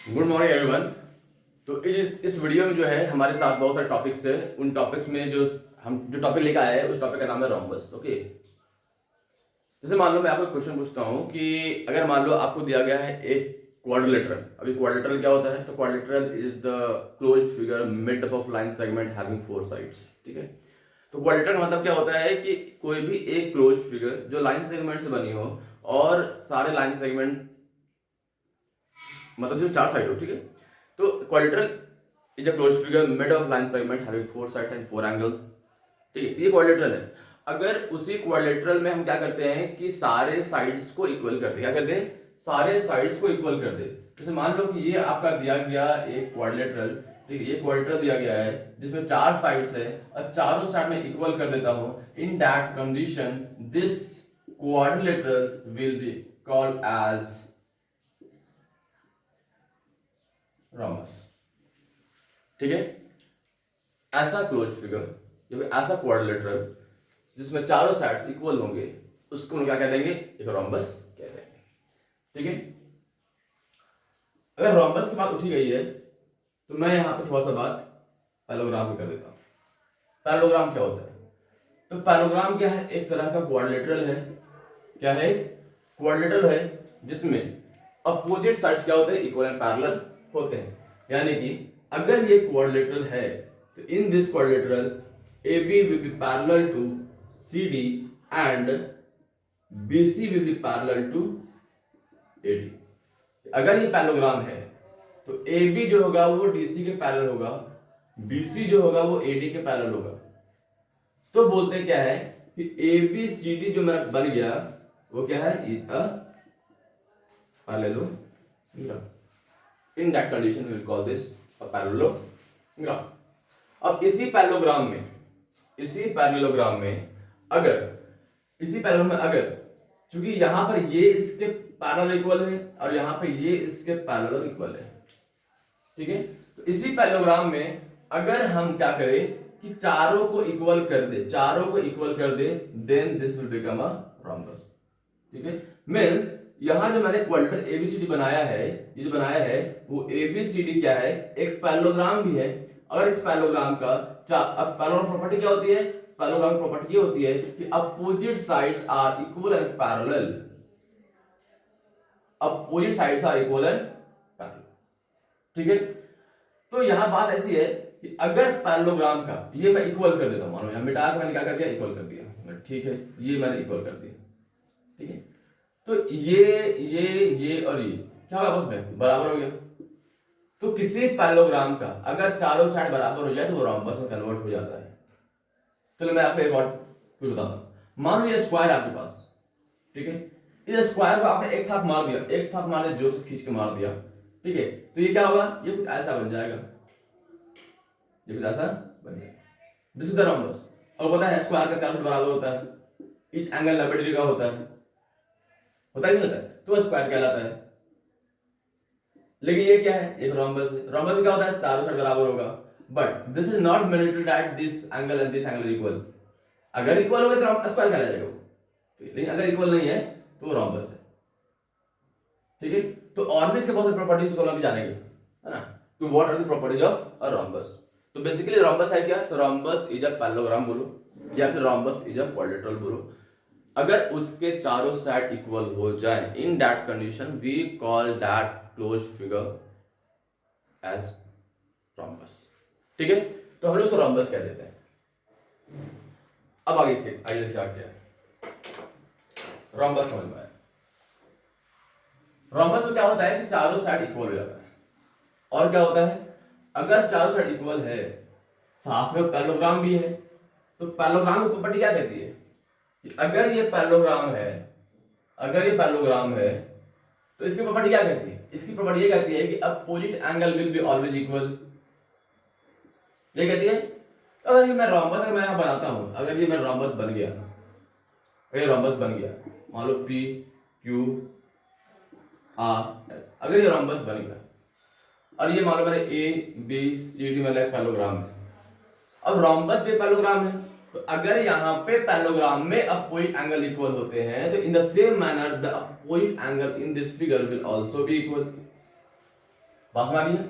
Good morning everyone. तो इस video में जो है हमारे साथ बहुत सारे टॉपिक्स है। उन टॉपिक्स में जो टॉपिक लेकर आए हैं उस टॉपिक का नाम है रोम्बस। ओके, जैसे मान लो मैं आपको क्वेश्चन पूछता हूँ कि अगर मान लो आपको दिया गया है एक क्वाड्रिलेटरल। अभी क्वाड्रिलेटरल क्या होता है? तो quadrilateral is the closed figure made up of line segment having four sides. ठीक है, तो क्वाड्रिलेटरल मतलब क्या होता है कि कोई भी एक क्लोज्ड फिगर जो लाइन सेगमेंट से बनी हो और सारे लाइन सेगमेंट मतलब जो चार साइड हो। ठीक है, तो quadrilateral is a closed figure made of line segment having four sides and four angles. ठीक है, ये क्वाड्रिलेटरल है। अगर उसी क्वाड्रिलेटरल में हम क्या करते हैं कि सारे साइड्स को इक्वल करते हैं। क्या करते हैं? सारे साइड्स को इक्वल कर दे। जैसे मान लो कि ये आपका दिया गया एक क्वाड्रिलेटरल। ठीक है, ये क्वाड्रिलेटरल दिया गया है जिसमें चार साइड्स है और चारों साइड में इक्वल कर देता हूं। In that condition this quadrilateral will be called as rhombus. ठीक है, ऐसा क्लोज फिगर जब ऐसा क्वाड्रिलेटरल जिसमें चारों साइड्स इक्वल होंगे उसको हम क्या कह देंगे? एक रोम्बस कह देंगे। ठीक है, अगर रोम्बस की बात उठी गई है तो मैं यहां पे थोड़ा सा बात पैरेललोग्राम की कर देता हूं। पैरेललोग्राम क्या होता है? तो पैरेललोग्राम क्या है? एक तरह का क्वाड्रिलेटरल है। क्या है? क्वाड्रिलेटरल है जिसमें अपोजिट साइड्स क्या होते हैं? इक्वल एंड पैरेलल होते हैं। यानी कि अगर ये क्वाड्रिलेटरल है तो in this quadrilateral AB will be parallel to CD and BC will be parallel to AD। अगर ये पैरेललोग्राम है तो AB जो होगा वो DC के पैरेलल होगा, BC जो होगा वो AD के पैरेलल होगा। तो बोलते क्या है कि ABCD जो मेरा बन गया वो क्या है? Is a parallelogram. In that condition we will call this a parallelogram. अब इसी पैरेललोग्राम में अगर चूंकि यहां पर ये इसके पैरेलल इक्वल है और यहां पर ये इसके पैरेलल इक्वल है। ठीक है, तो इसी पैरेललोग्राम में अगर हम क्या करें कि चारों को इक्वल कर दे then this will become a rhombus. ठीक है, मींस यहां जो मैंने क्वाड्रिलेटरल एबीसीडी बनाया है, ये जो बनाया है वो एबीसीडी क्या है? एक पैरेललोग्राम भी है। अगर इस पैरेललोग्राम का अब पैरेललोग्राम प्रॉपर्टी क्या होती है? पैरेललोग्राम प्रॉपर्टी ये होती है कि opposite sides are equal and parallel. Opposite sides are equal and parallel. ठीक है, तो यहां बात ऐसी है कि अगर पैरेललोग्राम का ये मैं इक्वल कर देता हूं, मानो यहां मिटा के मैंने क्या कर दिया? इक्वल कर दिया। ठीक है, ये मैंने इक्वल कर दिया। ठीक है, तो ये और ये क्या होगा? आपस में बराबर हो गया। तो किसी पैरेललोग्राम का अगर चारों साइड बराबर हो जाए तो वो रोम्बस में कन्वर्ट हो जाता है। चलो मैं आपको एक और फिर बताता हूं। मान लो ये स्क्वायर आपके पास। ठीक है, इस स्क्वायर को आपने एक थाप मार दिया, जोर से खींच के मार दिया। ठीक है, तो ये क्या होगा? ये कुछ ऐसा बन जाएगा, ये कुछ ऐसा बन जाएगा। This is the rhombus. और पता है स्क्वायर का चार साइड बराबर होता है, ईच एंगल 90 डिग्री का होता है नहीं होता है? तो वो स्क्वायर कहलाता है। लेकिन ये क्या है? एक रोम्बस है। रोम्बस में क्या होता है? चारों साइड बराबर होगा, but this is not mandatory that this angle and this angle equal. अगर इक्वल हो गए तो स्क्वायर कहलाया जाएगा वो, लेकिन अगर इक्वल नहीं है तो वो रोम्बस है। ठीक है, तो और भी इसके बहुत सारी प्रॉपर्टीज को हम अभी जानेंगे, है ना? तो what are the properties of a rhombus? तो बेसिकली रोम्बस है क्या? तो रोम्बस इज अ पैरेललोग्राम बोलो या फिर रोम्बस इज अ क्वाड्रिलेटरल बोलो। अगर उसके चारों साइड इक्वल हो जाए in that condition we call that close figure as rhombus. ठीक है, तो हम लोग उसको रोम्बस कह देते हैं। अब आगे देखिए क्या है रोम्बस। समझ में आया? रोम्बस में क्या होता है कि चारों साइड इक्वल हो जाता है। और क्या होता है? अगर चारों साइड इक्वल है, साथ में पैरेललोग्राम भी है, तो पैरेललोग्राम की प्रॉपर्टी क्या कहती है कि अगर ये पैरेललोग्राम है तो इसकी प्रॉपर्टी क्या कहती है? इसकी प्रॉपर्टी ये कहती है कि opposite angle will be always equal. ये कहती है अगर ये मैं रोम्बस अगर मैं यहां बनाता हूं, अगर ये मेरा रोम्बस बन गया, मान लो पी क्यू आर एस, अगर ये रोम्बस बन गया और ये मान लो मैंने ए बी सी डी मतलब पैरेललोग्राम है। अब रोम्बस भी पैरेललोग्राम है, तो अगर यहां पे पैरेललोग्राम में अपोजिट एंगल इक्वल होते हैं तो in the same manner the opposite angle in this figure will also be equal. बात समझ आ रही है?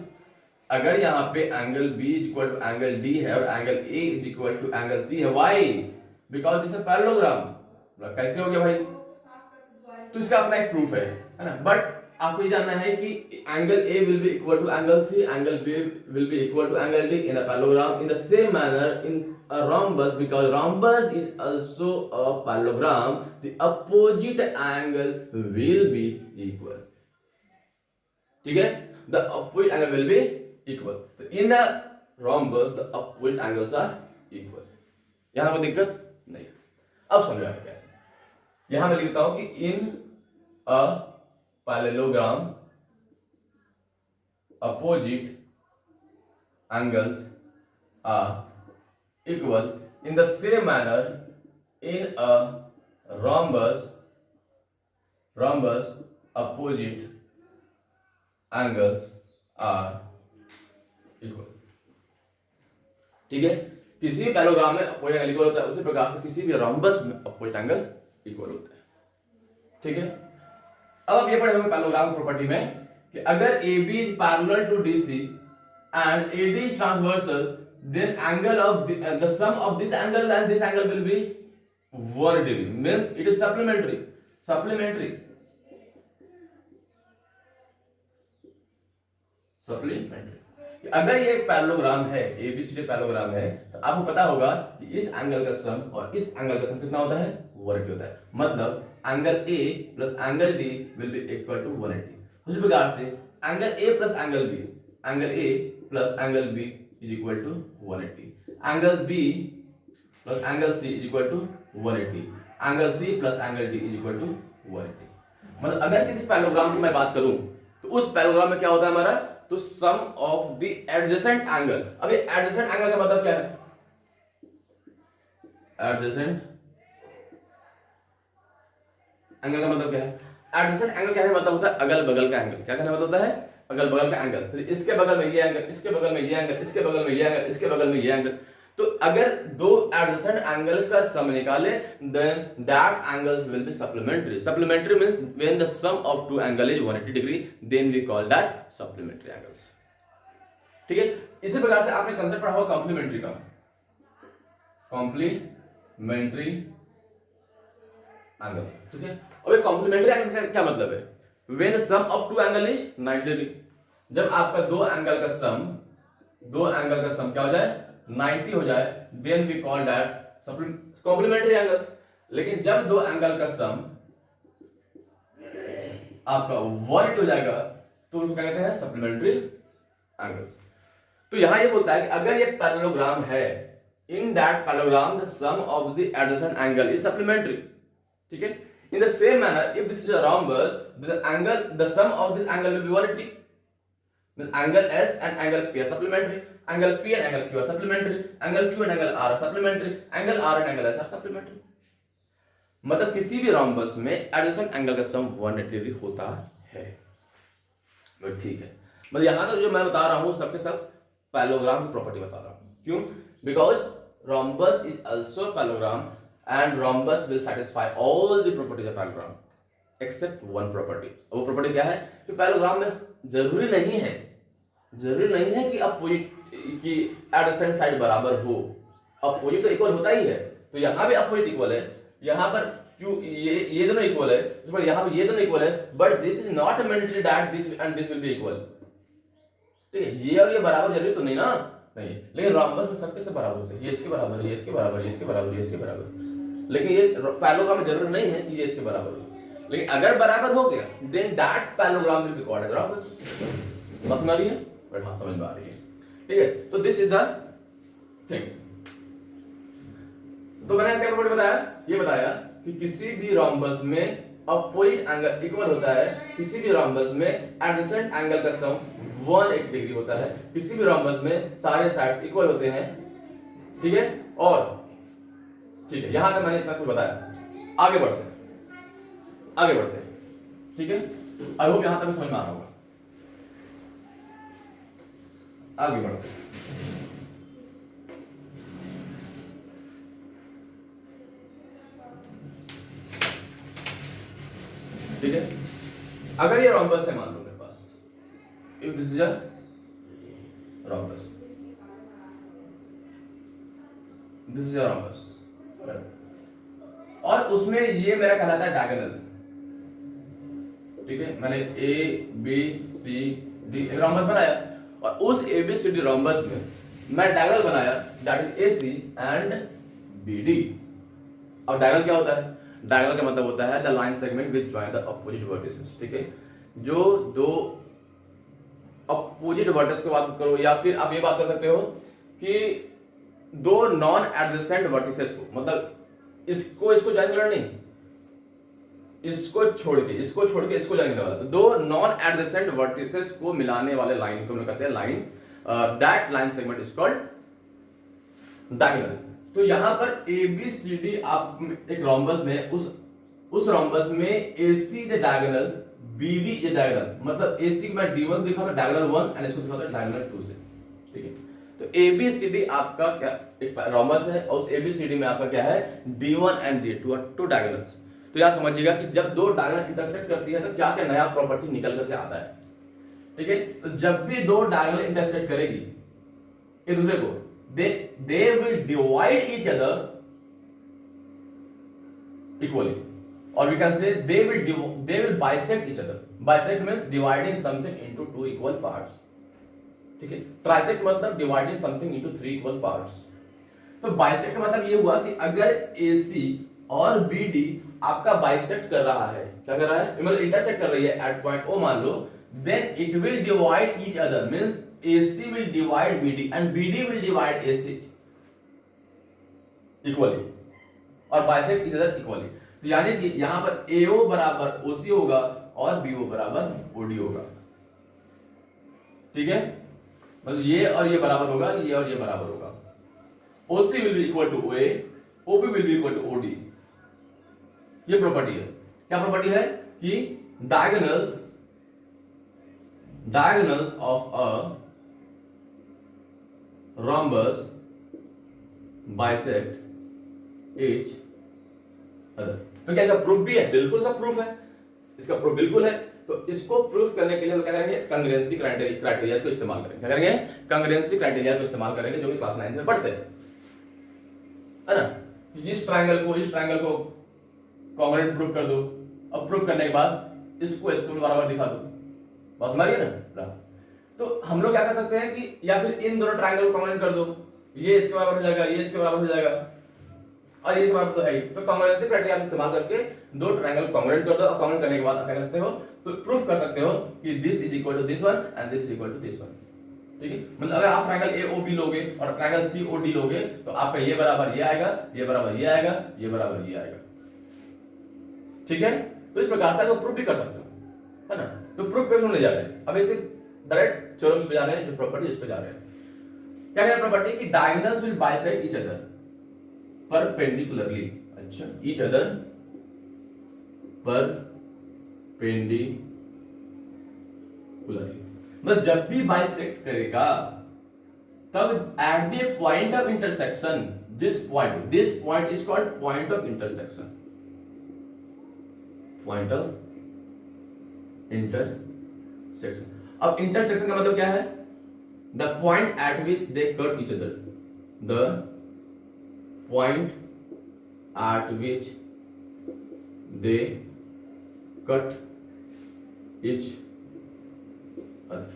अगर यहाँ पे angle B is equal to angle D है और angle A is equal to angle C है, why? Because this is parallelogram. कैसे हो गया भाई? तो इसका अपना एक प्रूफ है ना। बट आपको ये जानना है कि angle A will be equal to angle C, angle B will be equal to angle D in a parallelogram in the same manner in a rhombus, because rhombus is also a parallelogram, the opposite angle will be equal. ठीक है? The opposite angle will be equal. So in a rhombus the opposite angles are equal. यहां कोई दिक्कत नहीं। अब समझो आप कैसे। यहां मैं लिखता हूं कि in a parallelogram opposite angles are equal in the same manner in a rhombus opposite angles are equal। ठीक है? किसी भी पैरेललोग्राम में अपोजिट एंगल इक्वल होता है, उसी प्रकार से किसी भी रोम्बस में अपोजिट एंगल इक्वल होता है। ठीक है? अब आप ये पढ़े होंगे पैरेललोग्राम प्रॉपर्टी में कि अगर AB is parallel to DC and AD is transversal, then angle of the sum of this angle and this angle will be 1 degree, means it is supplementary। अगर ये पैरेललोग्राम है, ABCD पैरेललोग्राम है, तो आपको पता होगा कि इस एंगल का सम और इस एंगल का सम कितना होता है? 180 होता है। मतलब angle A plus angle D will be equal to 180। उसी प्रकार से angle A plus angle B, angle A plus angle B is equal to 180, angle B plus angle C is equal to 180, angle C plus angle D is equal to 180। मतलब अगर किसी parallelogram की मैं बात करूं तो उस पैरेललोग्राम में क्या होता है हमारा? तो सम ऑफ द एडजेसेंट एंगल। अब ये एडजेसेंट एंगल का मतलब क्या है? एडजेसेंट एंगल का मतलब क्या है? एडजेसेंट एंगल क्या है? मतलब होता है अगल बगल का एंगल। क्या कहने मतलब होता है? अगल बगल का एंगल। तो इसके बगल में ये एंगल, इसके बगल में ये एंगल, इसके बगल में ये एंगल, इसके बगल में ये एंगल। तो अगर दो एडजेसेंट एंगल का सम निकाले, then that angles will be supplementary। supplementary means when the sum of two angle is 180 degree, then we call that supplementary angles। ठीक है? इसी प्रकार से आपने कंसेप्ट पढ़ा होगा कॉम्प्लीमेंट्री का। Complementary angle. ठीक है? अब ये कॉम्प्लीमेंट्री एंगल का क्या मतलब है? when the sum of two angle is 90 degree। जब आपका दो एंगल का सम क्या हो जाए? 90 हो जाए, then we call that complementary angles। लेकिन जब दो एंगल का सम आपका 180 हो जाएगा तो उसको क्या कहते हैं? Supplementary angles. तो यहां ये बोलता है कि अगर ये पैरेललोग्राम है, in that parallelogram the sum of the adjacent angle is supplementary। ठीक है? in the same manner if this is a rhombus, the sum of this angle will be 180। angle S and angle P are supplementary, angle P and angle Q are supplementary, angle Q and angle R are supplementary, angle R and angle S are supplementary। मतलब किसी भी rhombus में adjacent angle का सम 180 degree होता है। But ठीक है, मतलब यहां तक जो मैं बता रहा हूं सबके सब पैरेललोग्राम की प्रॉपर्टी बता रहा हूं। क्यों? Because rhombus is also parallelogram and rhombus will satisfy all the properties of parallelogram except one property. वो प्रॉपर्टी क्या है? कि पैरेललोग्राम में जरूरी नहीं है कि अपोजिट की एडजेसेंट साइड बराबर हो। अपोजिट तो इक्वल होता ही है, तो यहां भी अपोजिट इक्वल है, यहां पर क्यों ये दोनों इक्वल है, तो यहां पर ये दोनों इक्वल है, but this is not mandatory that this and this will be equal. ठीक है? ये और ये बराबर जरूरी तो नहीं ना, नहीं। लेकिन रोम्बस में सबके सब बराबर होते हैं, ये इसके बराबर, ये इसके बराबर, ये इसके बराबर, ये इसके बराबर। लेकिन ये पैरेललोग्राम में जरूरी नहीं है कि ये इसके बराबर हो। लेकिन अगर बराबर हो गया then that parallelogram will be called as rhombus. समझ में आ रही है? बट हाँ, समझ में आ रही है। ठीक है? तो दिस इज द थिंग। तो मैंने क्या प्रॉपर्टी बताया? ये बताया कि किसी भी रोम्बस में अपोजिट एंगल इक्वल होता है, किसी भी रोम्बस में एडजेसेंट एंगल का सम 180 डिग्री होता है, किसी भी रोम्बस में सारे साइड्स इक्वल होते हैं। ठीक है? और ठीक है, यहां तक मैंने इतना कुछ बताया। आगे बढ़ते हैं। ठीक है? आई होप यहां तक समझ में आ रहा होगा। आगे बढ़ते हैं। ठीक है? अगर ये रोम्बस है मान लो मेरे पास, if this is a rhombus, this is a rhombus, और उसमें ये मेरा कहलाता है डायगोनल, ठीक है। मैंने ए बी सी डी एक रॉम्बस बनाया और उस A B C D rhombus में मैं डायगोनल बनाया that is A C and B D. अब डायगोनल क्या होता है? डायगोनल का मतलब होता है the line segment which join the opposite vertices, ठीक है। जो दो अपोजिट वर्टिस की बात करो या फिर आप ये बात कर सकते हो कि दो नॉन एडजेसेंट वर्टिसेस को, मतलब इसको ज्वाइन करना नहीं, इसको छोड़ के इसको ज्वाइन करने वाला, तो दो नॉन एडजेसेंट वर्टिसेस को मिलाने वाले लाइन को हम कहते हैं line, that line segment is called diagonal. तो यहां पर ए बी सी डी आप एक रोम्बस में उस रोम्बस में AC is diagonal, BD is diagonal, मतलब AC को मैं D1 दिखा था डायगोनल 1 एंड इसको दिखा था डायगोनल 2 से, ठीक है। तो ABCD आपका क्या एक रोम्बस है और उस ABCD में आपका क्या है D1 एंड D2 और टू डायगोनल्स। तो यहां समझिएगा कि जब दो डायगोनल इंटरसेक्ट करती है तो क्या क्या नया प्रॉपर्टी निकल करके आता है, ठीक है। तो जब भी दो डायगोनल इंटरसेक्ट करेगी एक दूसरे को, they will divide each other equally, or we can say they will bisect each other. Bisect means dividing something into two equal parts, ठीक है। ट्राइसेक्ट मतलब dividing something into three equal parts। तो bisect मतलब ये हुआ कि अगर AC और BD आपका बाइसेक्ट कर रहा है, क्या कर रहा है, मतलब इंटरसेक्ट कर रही है एट पॉइंट O मान लो, then it will divide each other, means AC will divide BD and BD will divide AC equally और bisect each other equally। तो यानी कि यहां पर AO बराबर OC होगा और BO बराबर OD होगा, ठीक है। मतलब ये और ये बराबर होगा, ये और ये बराबर होगा। OC will be equal to OA, OB will be equal to OD। ये प्रॉपर्टी है। क्या प्रॉपर्टी है कि diagonals of a rhombus bisect each other। तो क्या इसका प्रूफ भी है? बिल्कुल इसका प्रूफ है, इसका प्रूफ बिल्कुल है। तो इसको प्रूफ करने के लिए हम क्या करेंगे, कंग्रुएंसी क्राइटेरिया को इस्तेमाल करेंगे। क्या करेंगे? कंग्रुएंसी क्राइटेरिया को इस्तेमाल करेंगे, जो कि क्लास 9 में पढ़ते हैं, है ना। इस ट्रायंगल को कॉन्ग्रुएंट प्रूफ कर दो। अब प्रूफ करने के बाद इसको बराबर दिखा दो, बात समझ गए ना। तो हम लोग क्या कर सकते हैं कि या फिर इन दोनों ट्रायंगल को कॉन्ग्रुएंट कर दो, ये इसके बराबर हो जाएगा, ये इसके बराबर हो जाएगा और ये बराबर तो है ही। तो कॉन्ग्रुएंसी क्राइटेरिया इस्तेमाल करके दो ट्रायंगल कॉन्ग्रुएंट कर दो और कॉन्ग्रुएंट करने के बाद आप क्या कर सकते हो, तो प्रूफ कर सकते हो कि this is equal to this one and this is equal to this one, ठीक है। मतलब अगर आप ट्रायंगल AOB लोगे और ट्रायंगल COD लोगे तो आपका ये बराबर ये आएगा, ये बराबर ये आएगा, ये बराबर ये आएगा, ठीक है। तो इस प्रकार से आप प्रूफ भी कर सकते हो, है ना। तो प्रूफ पे हम नहीं जा रहे हैं, अब इसे डायरेक्ट थ्योरम्स पे जा रहे हैं, जो प्रॉपर्टी इस पे जा रहे हैं। क्या है प्रॉपर्टी कि diagonals will bisect each other perpendicularly. अच्छा, ईच अदर परपेंडिकुलरली, मतलब जब भी बाइसेक्ट करेगा तब at the point of intersection, this point is called point of intersection, point of intersection. अब इंटरसेक्शन का मतलब क्या है? The point at which they cut each other, the point at which they cut each other.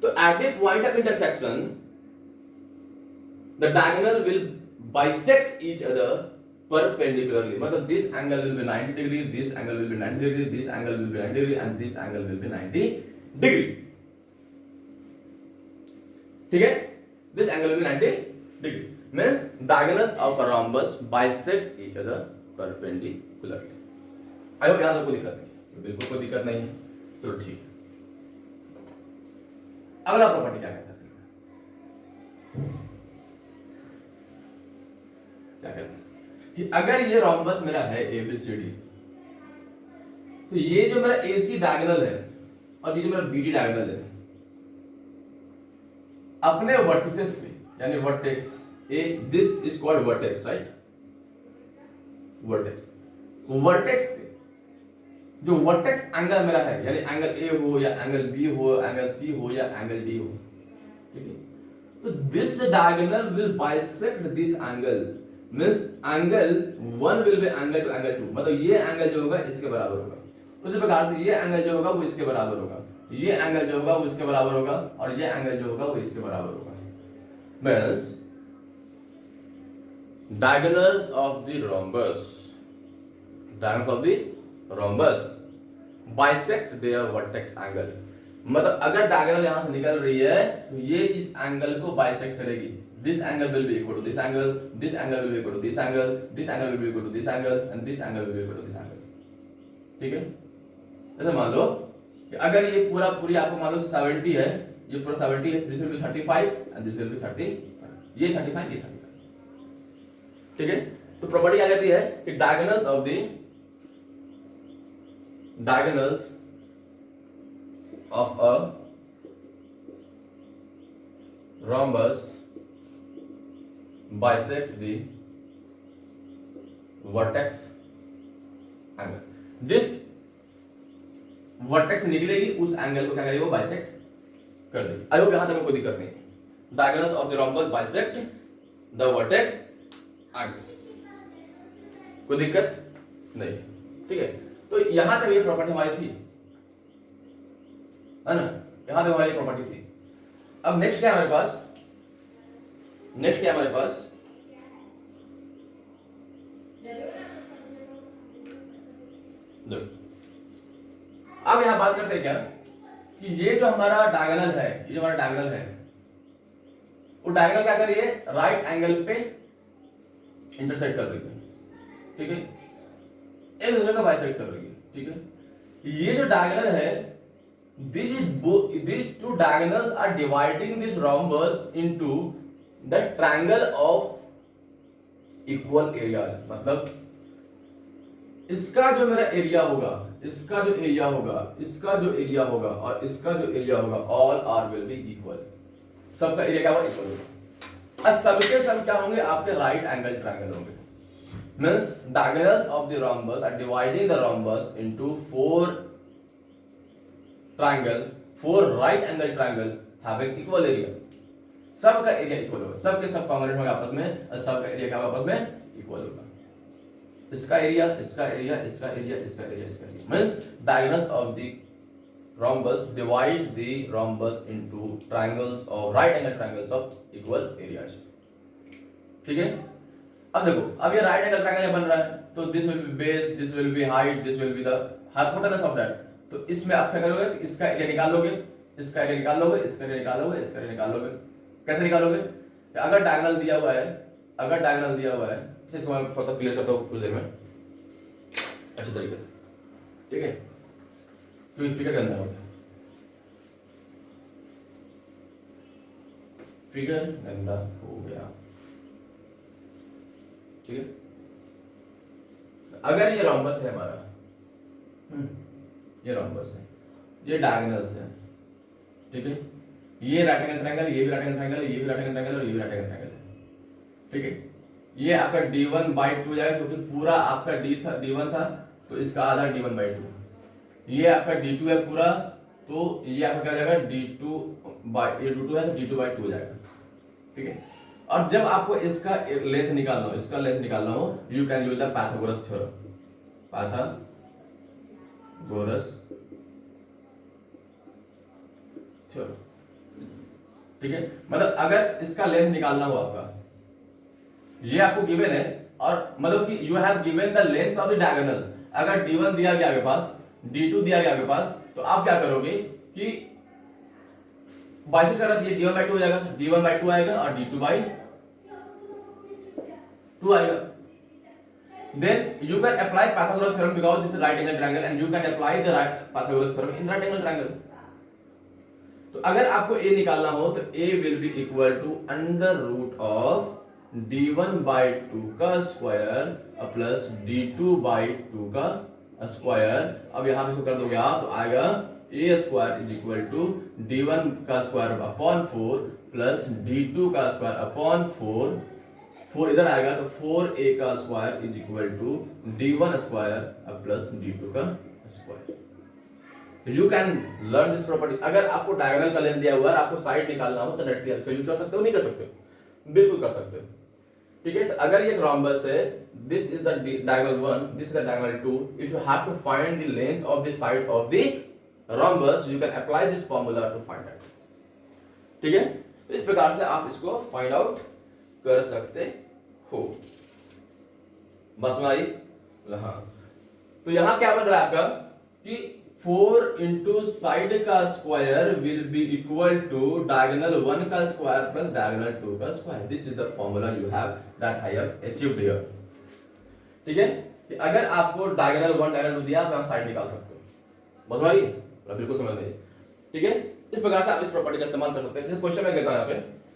तो at the point of intersection the diagonal will bisect each other perpendicularly, मतलब this angle will be 90 degree, this angle will be 90 degree, this angle will be 90 degree and this angle will be 90 degree, ठीक है। this angle will be 90 degree means diagonals of a rhombus bisect each other perpendicularly। I hope यहाँ तक कोई दिक्कत नहीं, बिल्कुल कोई दिक्कत नहीं है, चलो ठीक है। अगला प्रॉपर्टी क्या कहता है, क्या कहते हैं कि अगर ये रोम्बस मेरा है ABCD, तो ये जो मेरा AC डायगोनल है और ये जो मेरा BD डायगोनल है, अपने वर्टिसेस पे यानी vertex A, this is called vertex, right, vertex पे जो वर्टेक्स एंगल मेरा है, यानी एंगल ए हो या एंगल बी हो, एंगल सी हो या एंगल डी हो, ठीक है, तो this diagonal will bisect this angle, means angle 1 will be angle two angle 2, मतलब ये एंगल जो होगा इसके बराबर होगा। उसी प्रकार से ये एंगल जो होगा वो इसके बराबर होगा, ये एंगल जो होगा वो इसके बराबर होगा, और ये एंगल जो होगा वो इसके बराबर होगा। Means diagonals of the rhombus bisect their vertex angle, मतलब अगर डायगोनल यहां से निकल रही है तो ये इस एंगल को बाइसेक्ट करेगी। This angle will be equal to this angle, this angle will be equal to this angle, this angle will be equal to this angle and this angle will be equal to this angle. ठीक है, जैसे मान लो कि अगर ये पूरी आपको मान लो 70 है, ये पूरा 70 है, this will be 35 and this will be 30, ये 35 ये 35। ठीक है, तो प्रॉपर्टी आ जाती है कि diagonals of a rhombus bisect the vertex angle, जिस वर्टेक्स से निकलेगी उस एंगल को क्या करेगी, वो बाइसेक्ट कर देगी। आई होप यहां तक कोई दिक्कत नहीं। Diagonals of the rhombus bisect the vertex angle, कोई दिक्कत नहीं। ठीक है, तो यहां तक ये प्रॉपर्टी हमारी थी, है ना, यहां तक हमारी प्रॉपर्टी थी। अब नेक्स्ट क्या है हमारे पास, अब यहां बात करते हैं क्या कि ये जो हमारा डायगोनल है, ये जो हमारा डायगोनल है, वो डायगोनल क्या कर रही है, राइट एंगल पे इंटरसेक्ट कर रही है। ठीक है, एक दूसरे का बाइसेक्ट कर रही है। ठीक है, ये जो डायगोनल है, these two diagonals are dividing this rhombus into the triangle of equal areas, मतलब इसका जो मेरा एरिया होगा, इसका जो एरिया होगा, इसका जो एरिया होगा और इसका जो एरिया होगा, all are will be equal, सबका एरिया क्या होगा, इक्वल होगा, और सबके सब क्या होंगे, आपके राइट एंगल ट्रायंगल होंगे। Means diagonals of the rhombus are dividing the rhombus into four right angle triangle having equal area, सबका एरिया इक्वल होगा, सबके सब कॉन्ग्रुएंट होंगे आपस में, और सबका एरिया क्या होगा, आपस में इक्वल होगा। इसका एरिया, इसका एरिया, इसका एरिया, इसका एरिया, इसका area, means diagonals of the rhombus divide the rhombus into triangles of right angle triangles of equal areas। ठीक है, अब देखो, अब ये राइट एंगल ट्रायंगल बन रहा है, तो this will be base, this will be height, this will be the hypotenuse of that. तो इसमें आप क्या करोगे, इसका एरिया निकालोगे, इसका एरिया निकालोगे, इसका एरिया निकालोगे, इसका एरिया निकालोगे। कैसे निकालोगे, अगर डायगोनल दिया हुआ है, इसको मैं थोड़ा सा क्लियर करता हूं कुछ देर में अच्छे तरीके से। ठीक है, क्योंकि फिगर गंदा होता है, फिगर गंदा हो गया। ठीक है, अगर ये रोम्बस है हमारा, ये रोम्बस है, ये डायगोनल्स है। ठीक है, ये राइट एंगल ट्रायंगल, ये भी राइट एंगल ट्रायंगल, ये भी राइट एंगल ट्रायंगल और ये भी राइट एंगल ट्रायंगल है। ठीक है, ये आपका d1/2 जाएगा, क्योंकि पूरा आपका d1 था, तो इसका आधा d1/2। ये आपका d2 है पूरा, तो ये आपका क्या जाएगा, d2 है तो d2/2 हो जाएगा। ठीक है, और जब आपको इसका लेंथ निकालना हो, you can use the Pythagoras theorem. ठीक है, मतलब अगर इसका लेंथ निकालना हो आपका, ये आपको गिवन है, और मतलब कि you have given the length of the diagonals. अगर d1 दिया गया आपके पास, d2 दिया गया आपके पास, तो आप क्या करोगे कि बाइसेक्ट कर रहा है, d1/2 हो जाएगा, d1/2 आएगा और d2/2 आएगा। Then you can apply Pythagoras theorem because this is right angle triangle and you can apply the Pythagoras theorem in right angle triangle। तो अगर आपको a निकालना हो तो a will be equal to under root of d1/2 का square plus d2/2 का square. अब यहां पे इसको कर दोगे आप, तो आएगा a square is equal to d1 का स्क्वायर अपॉन 4 प्लस d2 का स्क्वायर अपॉन 4 4 इधर आएगा तो 4a का square is equal to d1 square plus d2 का square. You can learn this property. अगर आपको डायगोनल का लेंथ दिया हुआ है, आपको साइड निकालना हो तो डायरेक्टली आप इसका यूज कर सकते हो, नहीं कर सकते हो? बिल्कुल कर सकते हो। ठीक है, तो अगर ये रोम्बस है, this is the diagonal 1, this is the diagonal 2, if you have to find the length of the side of the rhombus, you can apply this formula to find it. ठीक है, तो इस प्रकार से आप इसको फाइंड आउट कर सकते हो। बस में आई? हाँ, तो यहां क्या बन रहा है आपका कि 4 इंटू साइड का square will be equal to diagonal 1 का स्क्वायर प्लस डायगोनल 2 का square. This is the formula you have that I have achieved here. ठीक है, कि अगर आपको डायगोनल 1 डायगोनल 2 दिया, आप यहां साइड निकाल सकते हो। बस भाई बिल्कुल समझ में। ठीक है, इस प्रकार से आप इस प्रॉपर्टी का इस्तेमाल कर सकते हैं। जैसे क्वेश्चन में कहता हूं, यहाँ पे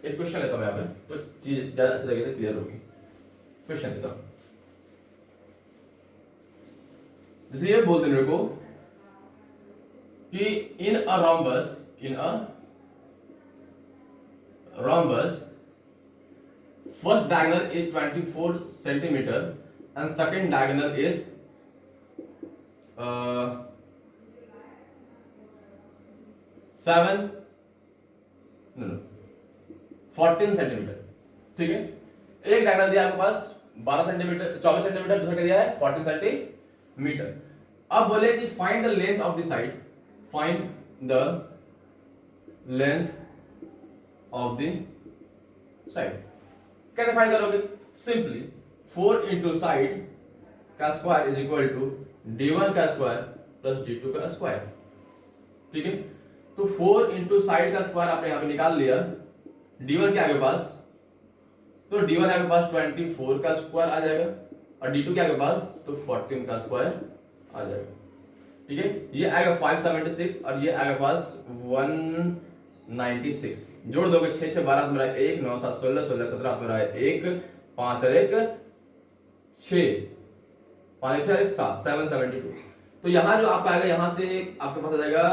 एक क्वेश्चन लेता हूं यहाँ पे, तो चीज ज्यादा अच्छे तरीके से क्लियर होगी। क्वेश्चन देता हूं, जैसे ये बोलते हैं मेरे को कि इन अ rhombus first diagonal is 24 centimeter and second diagonal is 14 centimetre. ठीक है, एक डायगोनल दिया आपके पास 12 सेंटीमीटर 24 सेंटीमीटर, दूसरा दिया है 14 सेंटीमीटर। अब बोले कि find the length of the side, find the length of the side. कैसे फाइंड करोगे? सिंपली 4 इंटू साइड का square is equal to d1 का स्क्वायर प्लस d2 का स्क्वायर। ठीक है, तो 4 इंटू साइड का स्क्वायर आपने यहां पे निकाल लिया, d1 क्या आपके पास, तो d1 आपके पास 24 का स्क्वायर आ जाएगा और d2 क्या आपके पास, तो 14 का स्क्वायर आ जाएगा। ठीक है, ये आएगा 576 और ये आएगा पास 196। जोड़ दोगे 6 6 12 मेरा 1 9 7 16 16 17 मेरा 1 5 और 1 6 5 6 1 7 772। तो यहां जो आपका आएगा, यहां से आपके पास आ जाएगा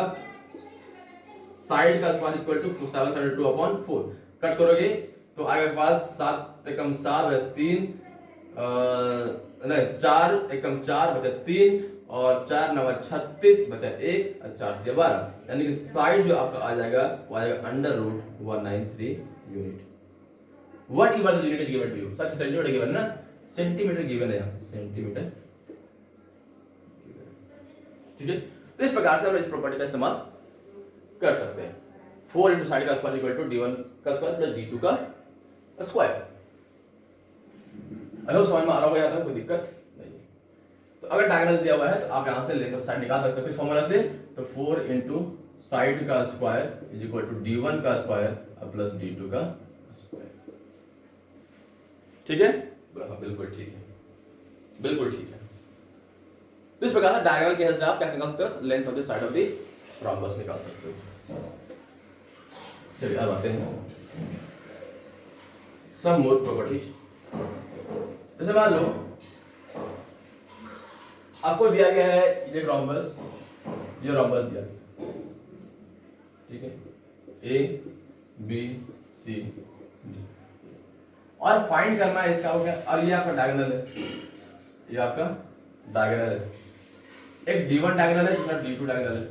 साइड का square equal to 772 upon 4। Cut करोगे तो आएगा पास 7 एकम 7 3 नहीं 4 एकम 4 बचा 3 और 4 9 36 बचा 1 और 4 3 12, यानी कि साइड जो आपका आ जाएगा वो आएगा under root 193 unit. What even the unit is given to you, such centimetre given ना, सेंटीमीटर गिवन है यहां, सेंटीमीटर। ठीक है, तो इस प्रकार से हम इस प्रॉपर्टी का इस्तेमाल कर सकते हैं। 4 इंटू साइड का स्क्वायर इक्वल टू d1 का स्क्वायर प्लस d2 का स्क्वायर। आई होप समझ में आ रहा होगा, यहाँ तक कोई दिक्कत नहीं है। तो अगर डायगोनल दिया हुआ है तो आप यहां से लेंथ ऑफ साइड निकाल सकते हो किस फॉर्मूला से, तो 4 इंटू साइड का square is equal to d1 का स्क्वायर प्लस d2 का स्क्वायर। ठीक है, बिल्कुल ठीक है, बिल्कुल ठीक है। तो इस प्रकार से डायगोनल के हेल्प से आप क्या निकाल सकते हो, length of the side of the rhombus निकाल सकते हो। चलिए अब आते हैं सम मोर प्रॉपर्टीज। जैसे मान लो आपको दिया गया है ये रोम्बस दिया गया, ठीक है, ए बी सी डी, और फाइंड करना है इसका हो गया, और ये आपका डायगोनल है, ये आपका डायगोनल है, एक d1 डायगोनल है, दूसरा d2 डायगोनल है।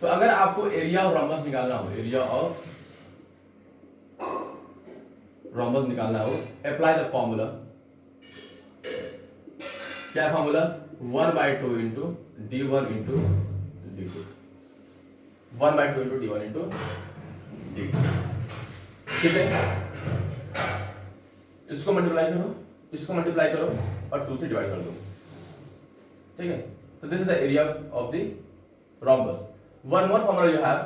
तो अगर आपको एरिया ऑफ रोम्बस निकालना हो, एरिया ऑफ रोम्बस निकालना हो, अप्लाई द फॉर्मूला। क्या formula, 1/2 into d1 into d2, 1/2 into d1 into d2। ठीक है, इसको मल्टीप्लाई करो, इसको मल्टीप्लाई करो और 2 से डिवाइड कर दो। ठीक है, तो this is the area of the rhombus. One more formula you have,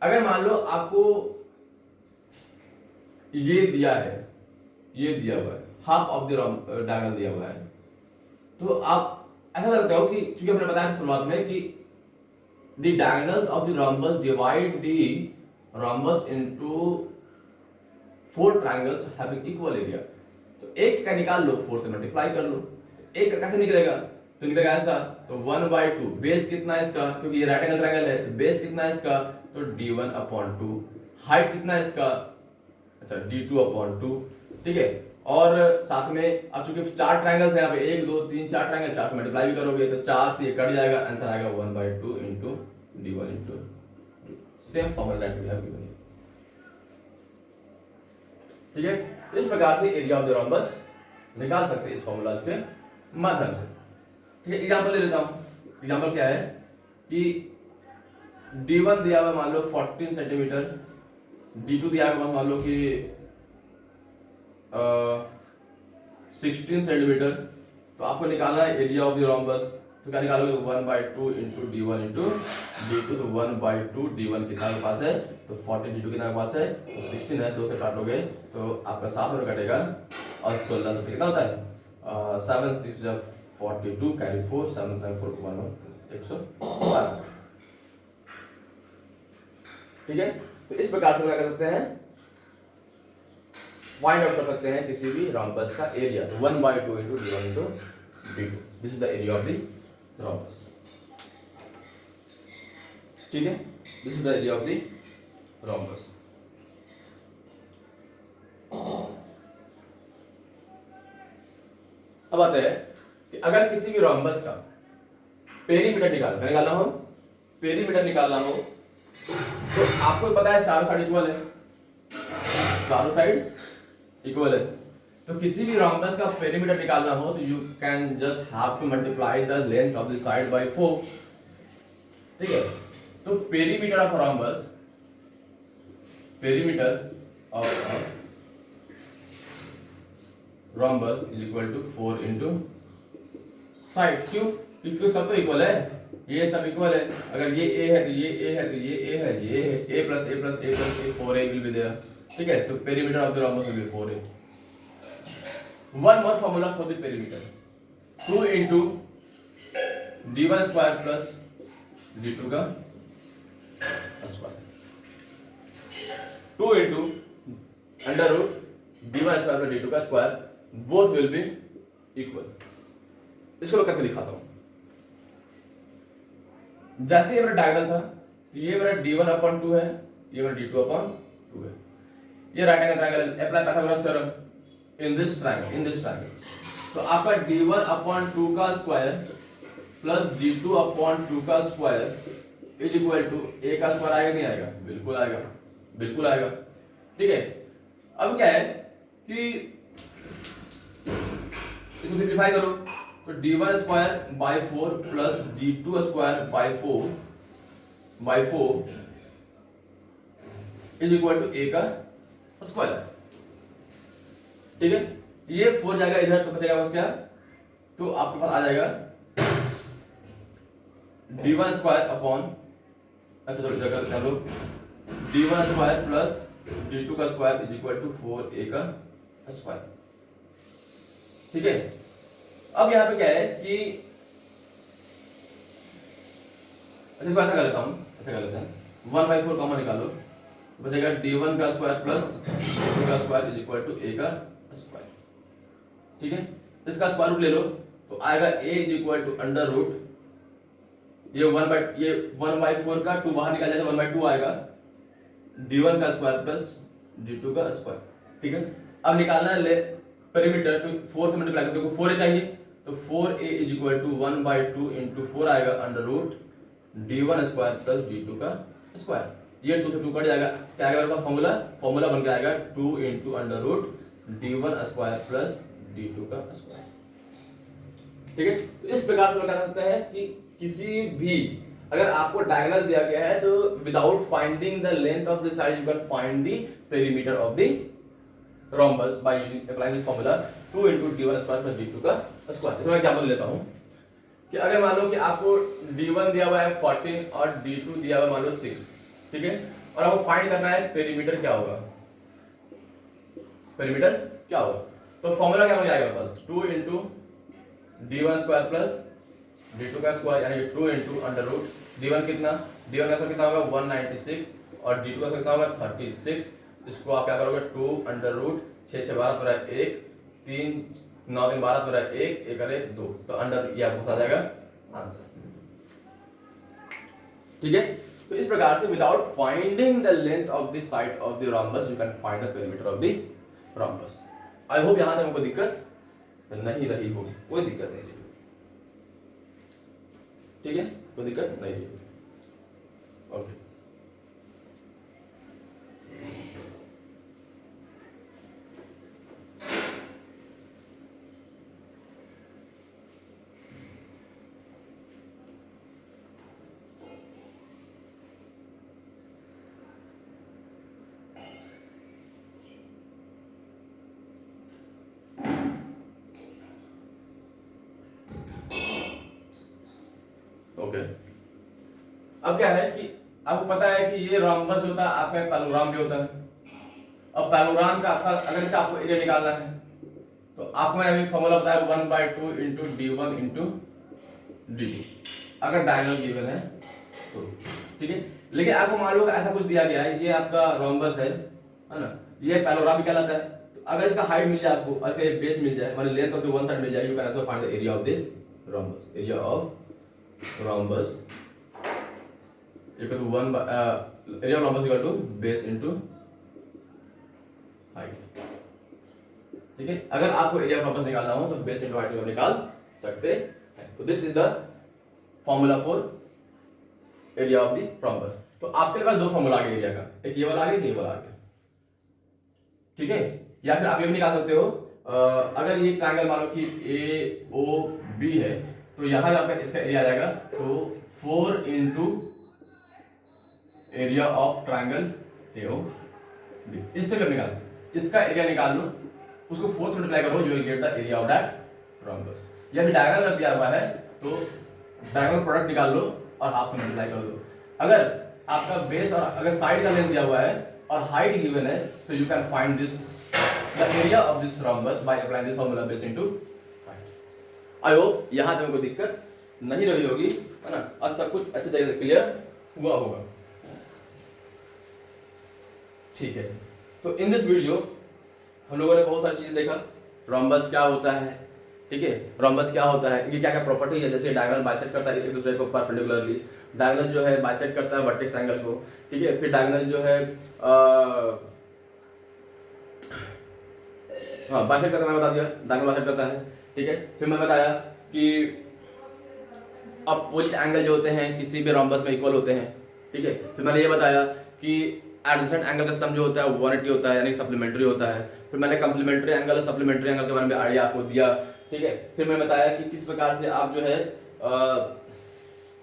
अगर मान लो आपको ये दिया है, ये दिया हुआ है, हाफ ऑफ द डायगोनल दिया हुआ है, तो आप ऐसा लगता हो कि चूंकि हमने बताया था शुरुआत में कि the diagonals of the rhombus divide the rhombus into 4 triangles having equal area. तो एक का निकाल लो, 4 से मल्टीप्लाई कर लो। एक का कैसे निकलेगा, तो निकलेगा ऐसा, तो 1/2, बेस कितना है इसका, क्योंकि ये राइट एंगल ट्रायंगल है, बेस कितना है इसका, तो d1/2, हाइट कितना है इसका, अच्छा d2/2, ठीक है, और साथ में अब चूंकि 4 ट्रायंगल्स है यहाँ पे 1 2 3 4 ट्रायंगल, 4 से मल्टीप्लाई भी करोगे तो 4 से ये कट जाएगा, आंसर आएगा 1/2 into d1 into same formula that we have given. ठीक है, तो इस प्रकार से एरिया ऑफ द रोम्बस निकाल सकते हैं इस फॉर्मूलाज के माध्यम से। ठीक है, एग्जांपल ले लेता हूं। एग्जांपल क्या है कि d1 दिया हुआ मान लो 14 सेंटीमीटर, d2 दिया हुआ मान लो कि 16 सेंटीमीटर। तो आपको निकालना है एरिया ऑफ द रोम्बस। तो क्या निकालोगे, 1/2 इंटू d1 इंटू d2। तो 1/2 d1 कितना के पास है, तो 14, d2 कितना के पास है, तो 16 है, 2 से काटोगे तो आपका 7 और कटेगा और 16 से कितना होता है 7 6 जब 42 कैरी 4 7 7 4 112। ठीक है, तो इस प्रकार से क्या कर सकते हैं, फाइंड आउट कर सकते हैं किसी भी रोम्बस का एरिया। तो 1/2 into d1 into d2, this is the area of the rhombus. ठीक है, this is the area of the rhombus. अब आते हैं कि अगर किसी भी रोम्बस का पेरीमीटर निकालना हो, पेरीमीटर निकालना हो तो आपको पता है चारों साइड इक्वल है, चारों साइड इक्वल है। तो किसी भी रोम्बस का पेरीमीटर निकालना हो तो you can just have to multiply the length of the side by 4। ठीक है, तो perimeter of rhombus, perimeter of rhombus is equal to 4 into side. क्यों, क्योंकि सब तो इक्वल है, ये सब इक्वल है। अगर ये a है तो ये a है तो ये a है, ये है a plus a plus a plus a 4a will be there. ठीक है, तो perimeter of the rhombus will be 4a। One more formula for the perimeter, 2 into d1 square plus d2 का square, 2 into under root d1 square plus d2 का square, both will be equal. इसको मैं करके दिखाता हूं। जैसे ये मेरा डायगोनल था, ये मेरा d1/2 है, ये मेरा d2/2 है। ये right angle triangle, apply Pythagoras theorem in this triangle. तो आपका d1/2 का स्क्वायर प्लस d2/2 का square is equal to a का स्क्वायर आएगा, नहीं आएगा, बिल्कुल आएगा, बिल्कुल आएगा। ठीक है, अब क्या है कि इसको सिंप्लीफाई करो तो d1 square by 4 plus d2 square by 4 is equal to a का स्क्वायर। ठीक है, ये 4 जाएगा इधर तो बचेगा बस क्या, तो आपके पास आ जाएगा d1 स्क्वायर अपॉन, अच्छा थोड़ी जगह कर लो, d1 स्क्वायर प्लस d2 का square is equal to 4a का स्क्वायर। ठीक है, अब यहां पे क्या है कि अच्छा इसको ऐसा कर लेता हूं, ऐसा कर लेते हैं 1/4 कॉमन निकालो, बचेगा d1 का स्क्वायर प्लस d2 का square is equal to a का स्क्वायर। ठीक है, इसका स्क्वायर रूट ले लो तो आएगा a is equal to under root, ये 1/4 का 2 बाहर निकल जाएगा, 1/2 आएगा, d1 का स्क्वायर प्लस d2 का स्क्वायर। ठीक है, अब निकालना है पेरीमीटर, तो 4 से मल्टीप्लाई करते हैं, 4a चाहिए, तो 4a is equal to 1/2 into 4 आएगा under root d1 square plus d2 का स्क्वायर। ये 2 से 2 कट जाएगा, क्या आएगा मेरे पास फॉर्मूला बन के आएगा 2 into under root d1 square plus d2 का स्क्वायर। ठीक है, तो इस प्रकार से बता सकते हैं कि किसी भी अगर आपको डायगोनल दिया गया है तो without finding the length of the side you can find the perimeter of the rhombus by using applying this formula 2 into d1 square plus d2 का स्क्वायर। इसमें एग्जांपल लेता हूं कि अगर मान लो कि आपको d1 दिया हुआ है 14 और d2 दिया हुआ है मान लो 6। ठीक है, और आपको फाइंड करना है पेरीमीटर क्या होगा, पेरीमीटर क्या होगा, तो फॉर्मूला क्या हो जाएगा बस 2 into d1 square plus d2 का स्क्वायर, यानी 2 इंटू अंडर रूट d1 कितना, d1 का कितना होगा 196 और d2 का कितना होगा 36। इसको आप क्या करोगे 2 अंडर रूट 6 6 12 मेरा 1 3 9 3 12 मेरा 1 1 करे 2, तो अंडर ये आपको आ जाएगा आंसर। ठीक है, तो इस प्रकार से without finding the length of the side of the rhombus you can find the perimeter of the rhombus. I hope यहां तक हमको दिक्कत नहीं रही होगी, कोई दिक्कत नहीं रही, ठीक है, कोई दिक्कत नहीं रही। ओके ओके अब क्या है कि आपको पता है कि ये रोम्बस होता है आपका पैलोग्राम भी होता है। अब पैलोग्राम का आपका अगर इसका आपको एरिया निकालना है तो आपको मैंने अभी फॉर्मूला बताया 1/2 इंटू d1 इंटू d2 अगर डायगोनल गिवन है तो, ठीक है। लेकिन आपको मान लो ऐसा कुछ दिया गया है, ये आपका रोम्बस है ना, ये पैलोग्राम भी कहलाता है। तो अगर इसका हाइट मिल जाए आपको और इसका ये बेस मिल जाए, मतलब length of the one side मिल जाए, you can also find the area of this rhombus. Area of rhombus equal to 1 by area of rhombus equal to base into height, ठीक है। अगर आपको एरिया ऑफ रॉम्बस निकालना हो तो base into height से निकाल सकते हैं। तो this is the formula for area of the rhombus. तो आपके पास दो फॉर्मूला आ गए एरिया का, एक ये वाला आ गया, ये वाला आ गया, ठीक है। या फिर आप ये भी निकाल सकते हो, अगर ये ट्रायंगल मान लो कि ए ओ बी है तो यहां आपका इसका एरिया आ जाएगा तो 4 into area of triangle A O B. इससे भी निकाल, इसका एरिया निकाल लो, उसको 4 से मल्टीप्लाई करो, you will get the area of that rhombus. या फिर डायगोनल कर दिया हुआ है तो डायगोनल प्रोडक्ट निकाल लो और हाफ से मल्टीप्लाई कर दो। अगर आपका बेस और अगर साइड का लेंथ दिया हुआ है और हाइट गिवन है तो you can find this the area of this rhombus by applying this formula base into height. I hope यहां तक कोई दिक्कत नहीं रही होगी, है ना, और सब कुछ अच्छे तरीके से क्लियर हुआ होगा, ठीक है। तो इन दिस वीडियो हम लोगों ने बहुत सारी चीजें देखा, रोम्बस क्या होता है, ठीक है, रोम्बस क्या होता है, ये क्या क्या प्रॉपर्टी है, जैसे डायगोनल बाइसेक्ट करता है एक दूसरे को परपेंडिकुलरली, डायगोनल जो है बाइसेक्ट करता है वर्टेक्स एंगल को, ठीक है। फिर डायगोनल जो है हाँ बाइसेक्ट करता है, मैंने बता दिया डायगोनल बाइसेक्ट करता है, ठीक है। फिर मैं बताया कि अपोजिट एंगल जो होते हैं किसी भी रोम्बस में इक्वल होते हैं, ठीक है। फिर मैंने ये बताया कि एडजेसेंट एंगल का सम जो होता है 180 होता है, यानी सप्लीमेंट्री होता है। फिर मैंने कम्प्लीमेंट्री एंगल और सप्लीमेंट्री एंगल के बारे में आइडिया आपको दिया, ठीक है। फिर मैं बताया कि किस प्रकार से आप जो है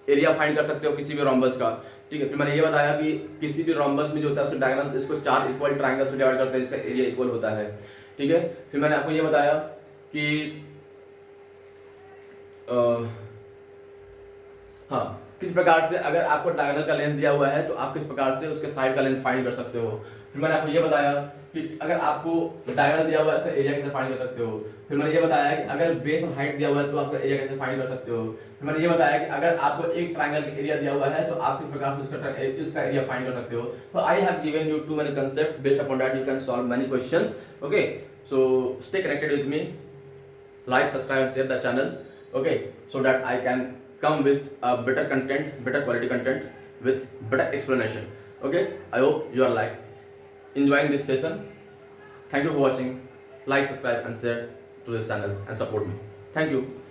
एरिया फाइंड कर सकते हो किसी भी रोम्बस का, ठीक है। फिर मैंने ये बताया कि किसी भी रोम्बस में जो होता है उसके डायगोनल इसको 4 इक्वल ट्रायंगल्स में डिवाइड करते हैं जिसका एरिया इक्वल होता है, ठीक है। फिर मैंने आपको ये बताया कि हाँ किस प्रकार से अगर आपको डायगोनल का लेंथ दिया हुआ है तो आप किस प्रकार से उसके साइड का लेंथ फाइंड कर सकते हो। फिर मैंने आपको ये बताया कि अगर आपको डायगोनल दिया हुआ है तो एरिया कैसे फाइंड कर सकते हो। फिर मैंने ये बताया कि अगर बेस और हाइट दिया हुआ है तो आपका एरिया कैसे फाइंड कर सकते हो। फिर मैंने ये बताया कि अगर आपको एक ट्रायंगल का एरिया दिया हुआ है तो आप किस प्रकार से इसका एरिया फाइंड कर सकते हो। तो I have given you too many concept, based upon that you can solve many questions. Okay, so stay connected with me, like, subscribe and share the channel, okay, so that I can come with better content, better quality content with better explanation. Okay, I hope you are enjoying this session. Thank you for watching. Like, subscribe and share to this channel and support me. Thank you.